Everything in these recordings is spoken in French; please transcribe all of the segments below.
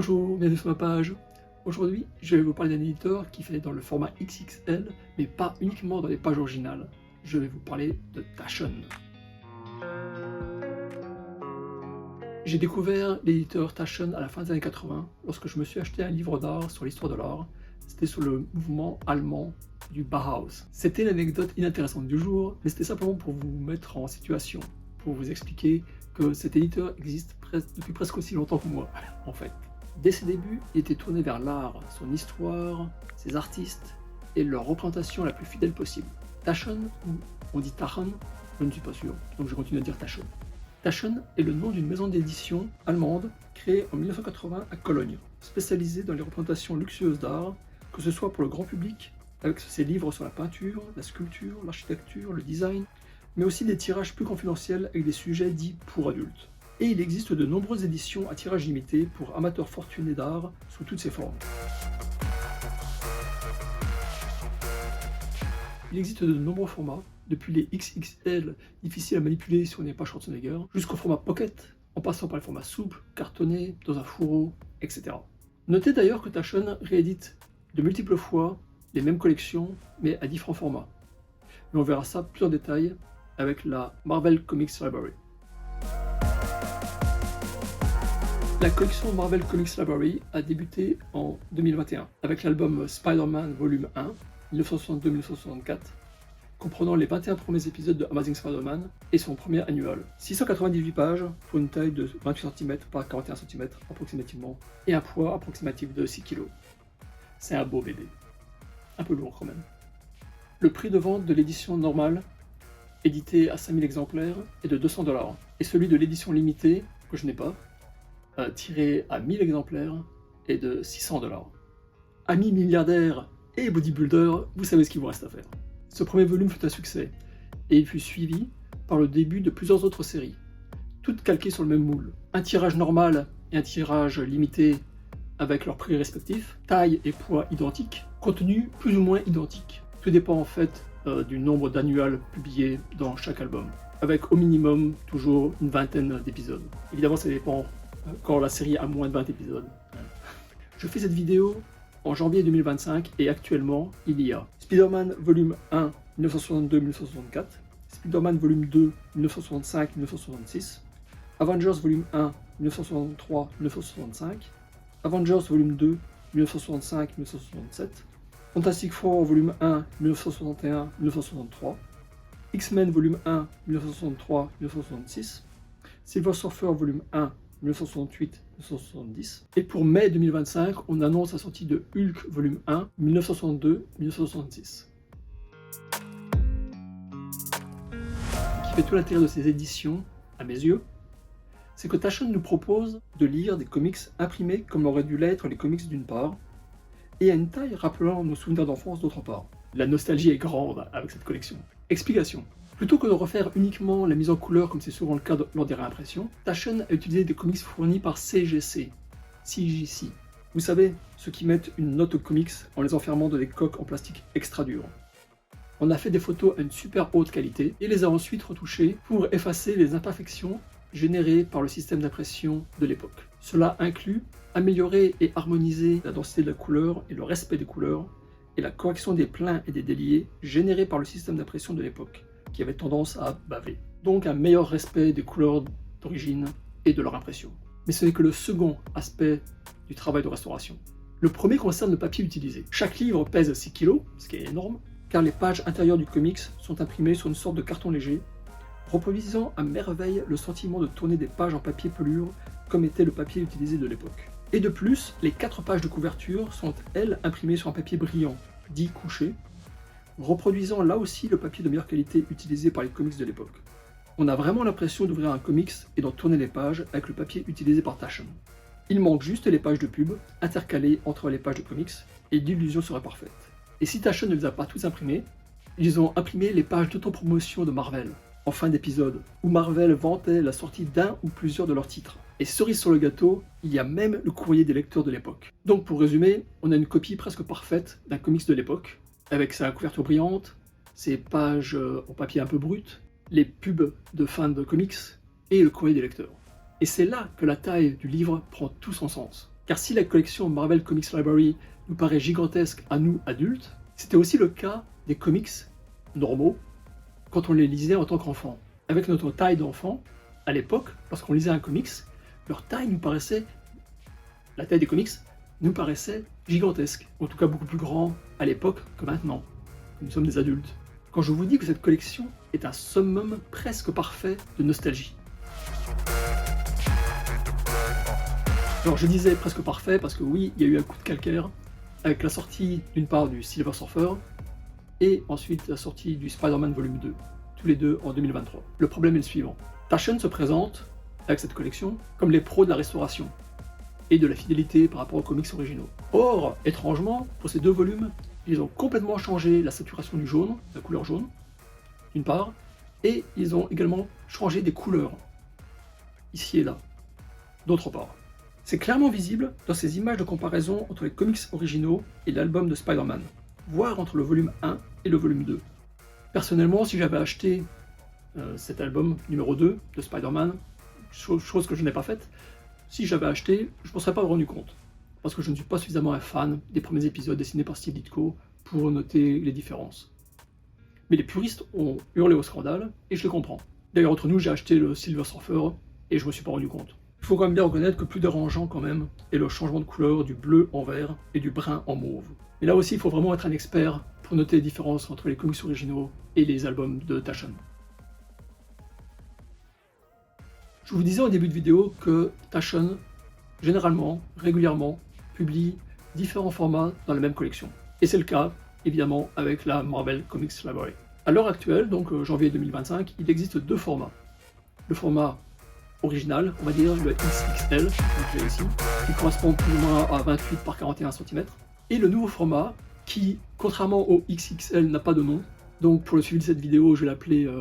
Bonjour, bienvenue sur ma page. Aujourd'hui, je vais vous parler d'un éditeur qui fait dans le format XXL, mais pas uniquement dans les pages originales. Je vais vous parler de Taschen. J'ai découvert l'éditeur Taschen à la fin des années 80, lorsque je me suis acheté un livre d'art sur l'histoire de l'art. C'était sur le mouvement allemand du Bauhaus. C'était l'anecdote inintéressante du jour, mais c'était simplement pour vous mettre en situation, pour vous expliquer que cet éditeur existe depuis presque aussi longtemps que moi, en fait. Dès ses débuts, il était tourné vers l'art, son histoire, ses artistes et leur représentation la plus fidèle possible. Taschen, ou on dit Taschen, je ne suis pas sûr, donc je continue à dire Taschen. Taschen est le nom d'une maison d'édition allemande créée en 1980 à Cologne, spécialisée dans les représentations luxueuses d'art, que ce soit pour le grand public, avec ses livres sur la peinture, la sculpture, l'architecture, le design, mais aussi des tirages plus confidentiels avec des sujets dits pour adultes. Et il existe de nombreuses éditions à tirage limité pour amateurs fortunés d'art sous toutes ses formes. Il existe de nombreux formats, depuis les XXL difficiles à manipuler si on n'est pas Schwarzenegger, jusqu'au format pocket, en passant par les formats souples, cartonnés, dans un fourreau, etc. Notez d'ailleurs que Taschen réédite de multiples fois les mêmes collections, mais à différents formats. Mais on verra ça plus en détail avec la Marvel Comics Library. La collection Marvel Comics Library a débuté en 2021 avec l'album Spider-Man Volume 1, 1962-1964, comprenant les 21 premiers épisodes de Amazing Spider-Man et son premier annual. 698 pages pour une taille de 28 cm par 41 cm approximativement et un poids approximatif de 6 kg. C'est un beau bébé. Un peu lourd quand même. Le prix de vente de l'édition normale, éditée à 5000 exemplaires, est de 200$, et celui de l'édition limitée, que je n'ai pas, tiré à 1000 exemplaires, est de 600$. Amis milliardaires et bodybuilders, vous savez ce qu'il vous reste à faire. Ce premier volume fut un succès, et il fut suivi par le début de plusieurs autres séries, toutes calquées sur le même moule. Un tirage normal et un tirage limité avec leurs prix respectifs, taille et poids identiques, contenu plus ou moins identique. Tout dépend en fait du nombre d'annuals publiés dans chaque album, avec au minimum toujours une vingtaine d'épisodes. Évidemment ça dépend quand la série a moins de 20 épisodes. Je fais cette vidéo en janvier 2025 et actuellement il y a Spider-Man volume 1 1962-1964, Spider-Man volume 2 1965-1966, Avengers volume 1 1963-1965, Avengers volume 2 1965-1967, Fantastic Four volume 1 1961-1963, X-Men volume 1 1963-1966, Silver Surfer volume 1 1968-1970, et pour mai 2025, on annonce la sortie de Hulk volume 1 1962-1966. Qui fait tout l'intérêt de ces éditions, à mes yeux, c'est que Taschen nous propose de lire des comics imprimés comme auraient dû l'être les comics d'une part, et à une taille rappelant nos souvenirs d'enfance d'autre part. La nostalgie est grande avec cette collection. Explication. Plutôt que de refaire uniquement la mise en couleur comme c'est souvent le cas lors des réimpressions, Taschen a utilisé des comics fournis par CGC. Vous savez, ceux qui mettent une note aux comics en les enfermant dans des coques en plastique extra dur. On a fait des photos à une super haute qualité et les a ensuite retouchées pour effacer les imperfections générées par le système d'impression de l'époque. Cela inclut améliorer et harmoniser la densité de la couleur et le respect des couleurs, et la correction des pleins et des déliés générés par le système d'impression de l'époque, qui avait tendance à baver. Donc un meilleur respect des couleurs d'origine et de leur impression. Mais ce n'est que le second aspect du travail de restauration. Le premier concerne le papier utilisé. Chaque livre pèse 6 kg, ce qui est énorme, car les pages intérieures du comics sont imprimées sur une sorte de carton léger, reproduisant à merveille le sentiment de tourner des pages en papier pelure comme était le papier utilisé de l'époque. Et de plus, les 4 pages de couverture sont, elles, imprimées sur un papier brillant, dit couché, reproduisant là aussi le papier de meilleure qualité utilisé par les comics de l'époque. On a vraiment l'impression d'ouvrir un comics et d'en tourner les pages avec le papier utilisé par Taschen. Il manque juste les pages de pub, intercalées entre les pages de comics, et l'illusion serait parfaite. Et si Taschen ne les a pas tous imprimées, ils ont imprimé les pages d'autopromotion de Marvel, en fin d'épisode, où Marvel vantait la sortie d'un ou plusieurs de leurs titres. Et cerise sur le gâteau, il y a même le courrier des lecteurs de l'époque. Donc pour résumer, on a une copie presque parfaite d'un comics de l'époque, avec sa couverture brillante, ses pages en papier un peu brut, les pubs de fans de comics et le courrier des lecteurs. Et c'est là que la taille du livre prend tout son sens. Car si la collection Marvel Comics Library nous paraît gigantesque à nous adultes, c'était aussi le cas des comics normaux quand on les lisait en tant qu'enfant. Avec notre taille d'enfant, à l'époque, lorsqu'on lisait un comics, leur taille nous paraissait, la taille des comics nous paraissait gigantesque, en tout cas beaucoup plus grand à l'époque que maintenant. Nous sommes des adultes. Quand je vous dis que cette collection est un summum presque parfait de nostalgie. Alors je disais presque parfait parce que oui, il y a eu un coup de calcaire avec la sortie d'une part du Silver Surfer et ensuite la sortie du Spider-Man Volume 2, tous les deux en 2023. Le problème est le suivant. Taschen se présente avec cette collection comme les pros de la restauration et de la fidélité par rapport aux comics originaux. Or, étrangement, pour ces deux volumes, ils ont complètement changé la saturation du jaune, la couleur jaune, d'une part, et ils ont également changé des couleurs, ici et là, d'autre part. C'est clairement visible dans ces images de comparaison entre les comics originaux et l'album de Spider-Man, voire entre le volume 1 et le volume 2. Personnellement, si j'avais acheté cet album numéro 2 de Spider-Man, chose que je n'ai pas faite, si j'avais acheté, je ne m'en serais pas rendu compte, parce que je ne suis pas suffisamment un fan des premiers épisodes dessinés par Steve Ditko pour noter les différences. Mais les puristes ont hurlé au scandale, et je les comprends. D'ailleurs, entre nous, j'ai acheté le Silver Surfer, et je ne me suis pas rendu compte. Il faut quand même bien reconnaître que plus dérangeant quand même est le changement de couleur du bleu en vert et du brun en mauve. Mais là aussi, il faut vraiment être un expert pour noter les différences entre les comics originaux et les albums de Taschen. Je vous disais au début de vidéo que Taschen, généralement, régulièrement, publie différents formats dans la même collection. Et c'est le cas, évidemment, avec la Marvel Comics Library. À l'heure actuelle, donc janvier 2025, il existe deux formats. Le format original, on va dire le XXL, que j'ai ici, qui correspond plus ou moins à 28 par 41 cm, et le nouveau format qui, contrairement au XXL, n'a pas de nom. Donc pour le suivi de cette vidéo, je vais l'appeler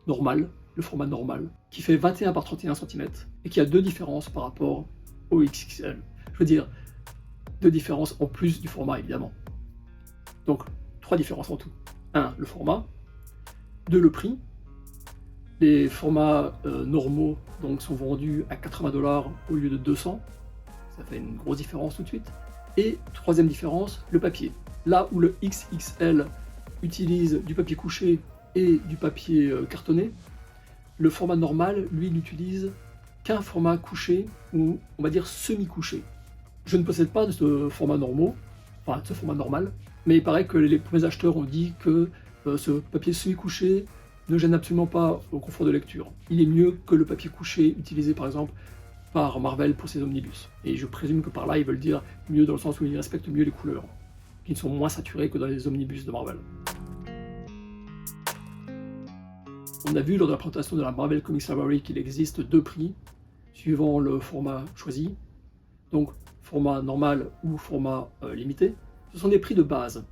normal, le format normal, qui fait 21 par 31 cm, et qui a deux différences par rapport au XXL. Je veux dire, deux différences en plus du format, évidemment. Donc, trois différences en tout. 1. Le format. 2. Le prix. Les formats normaux donc, sont vendus à 80 $ au lieu de 200. Ça fait une grosse différence tout de suite. Et troisième différence, le papier. Là où le XXL utilise du papier couché et du papier cartonné, le format normal, lui, n'utilise qu'un format couché, ou on va dire semi-couché. Je ne possède pas de ce format normal, mais il paraît que les premiers acheteurs ont dit que ce papier semi-couché ne gêne absolument pas au confort de lecture. Il est mieux que le papier couché utilisé par exemple par Marvel pour ses omnibus. Et je présume que par là ils veulent dire mieux dans le sens où ils respectent mieux les couleurs, qui sont moins saturées que dans les omnibus de Marvel. On a vu lors de la présentation de la Marvel Comics Library qu'il existe deux prix suivant le format choisi, donc format normal ou format limité. Ce sont des prix de base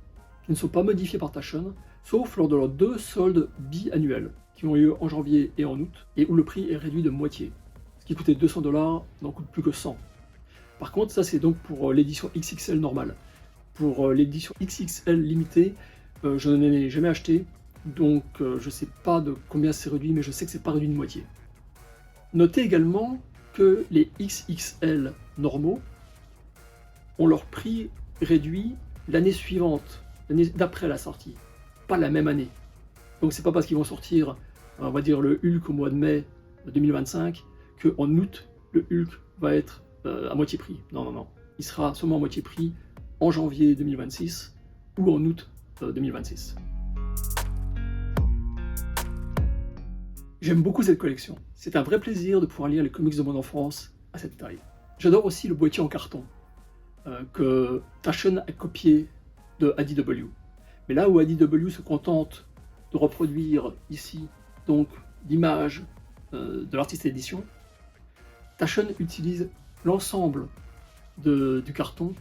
qui ne sont pas modifiés par Taschen, sauf lors de leurs deux soldes biannuels qui ont lieu en janvier et en août, et où le prix est réduit de moitié. Ce qui coûtait 200 $ n'en coûte plus que 100. Par contre, ça c'est donc pour l'édition XXL normale. Pour l'édition XXL limitée, je n'en ai jamais acheté, donc je ne sais pas de combien c'est réduit, mais je sais que c'est pas réduit de moitié. Notez également que les XXL normaux ont leur prix réduit l'année suivante, l'année d'après la sortie, pas la même année. Donc c'est pas parce qu'ils vont sortir, on va dire le Hulk au mois de mai 2025, qu'en août, le Hulk va être à moitié prix. Non, non, non. Il sera seulement à moitié prix en janvier 2026 ou en août 2026. J'aime beaucoup cette collection. C'est un vrai plaisir de pouvoir lire les comics de mon enfance à cette taille. J'adore aussi le boîtier en carton que Taschen a copié de IDW. Mais là où IDW se contente de reproduire ici donc l'image de l'artiste édition, Taschen utilise l'ensemble du carton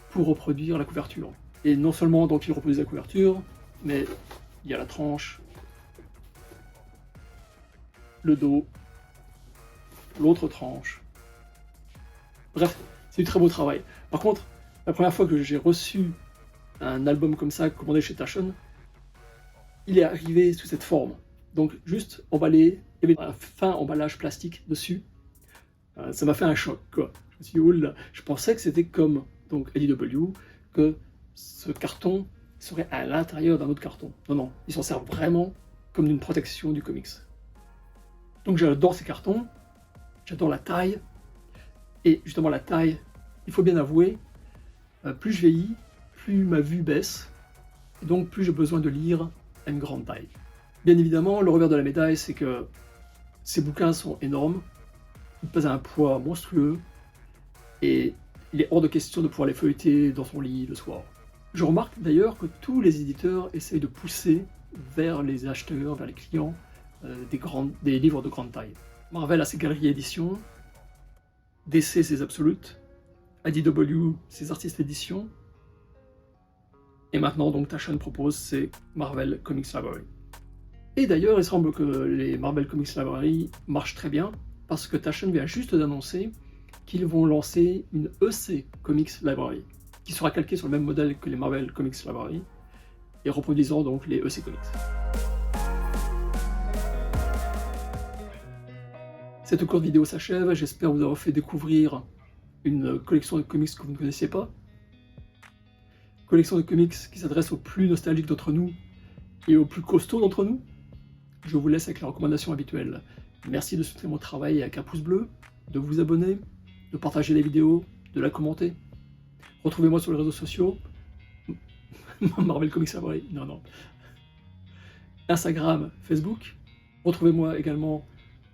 pour reproduire la couverture. Et non seulement donc il reproduit la couverture, mais il y a la tranche, le dos, l'autre tranche. Bref, c'est du très beau travail. Par contre, la première fois que j'ai reçu un album comme ça commandé chez Taschen, il est arrivé sous cette forme. Donc juste emballé, il y avait un fin emballage plastique dessus. Ça m'a fait un choc, quoi. Je me suis dit, oula, je pensais que c'était comme donc IDW, que ce carton serait à l'intérieur d'un autre carton. Non, non, ils s'en servent vraiment comme d'une protection du comics. Donc j'adore ces cartons, j'adore la taille, et justement la taille, il faut bien avouer, plus je vieillis, plus ma vue baisse, et donc plus j'ai besoin de lire à une grande taille. Bien évidemment, le revers de la médaille, c'est que ces bouquins sont énormes, ils pèsent un poids monstrueux, et il est hors de question de pouvoir les feuilleter dans son lit le soir. Je remarque d'ailleurs que tous les éditeurs essayent de pousser vers les acheteurs, vers les clients, des livres de grande taille. Marvel a ses galeries éditions, DC ses Absolutes, IDW ses artistes éditions, et maintenant donc Taschen propose ses Marvel Comics Library. Et d'ailleurs, il semble que les Marvel Comics Library marchent très bien, parce que Taschen vient juste d'annoncer qu'ils vont lancer une EC Comics Library, qui sera calquée sur le même modèle que les Marvel Comics Library, et reproduisant donc les EC Comics. Cette courte vidéo s'achève, j'espère vous avoir fait découvrir une collection de comics que vous ne connaissiez pas. Collection de comics qui s'adresse aux plus nostalgiques d'entre nous et aux plus costauds d'entre nous. Je vous laisse avec la recommandation habituelle. Merci de soutenir mon travail avec un pouce bleu, de vous abonner, de partager les vidéos, de la commenter. Retrouvez-moi sur les réseaux sociaux. Marvel Comics Library, non. Instagram, Facebook. Retrouvez-moi également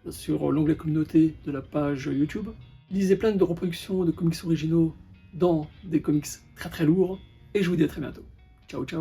sur l'onglet communauté de la page YouTube. Lisez plein de reproductions de comics originaux dans des comics très très lourds. Et je vous dis à très bientôt. Ciao ciao.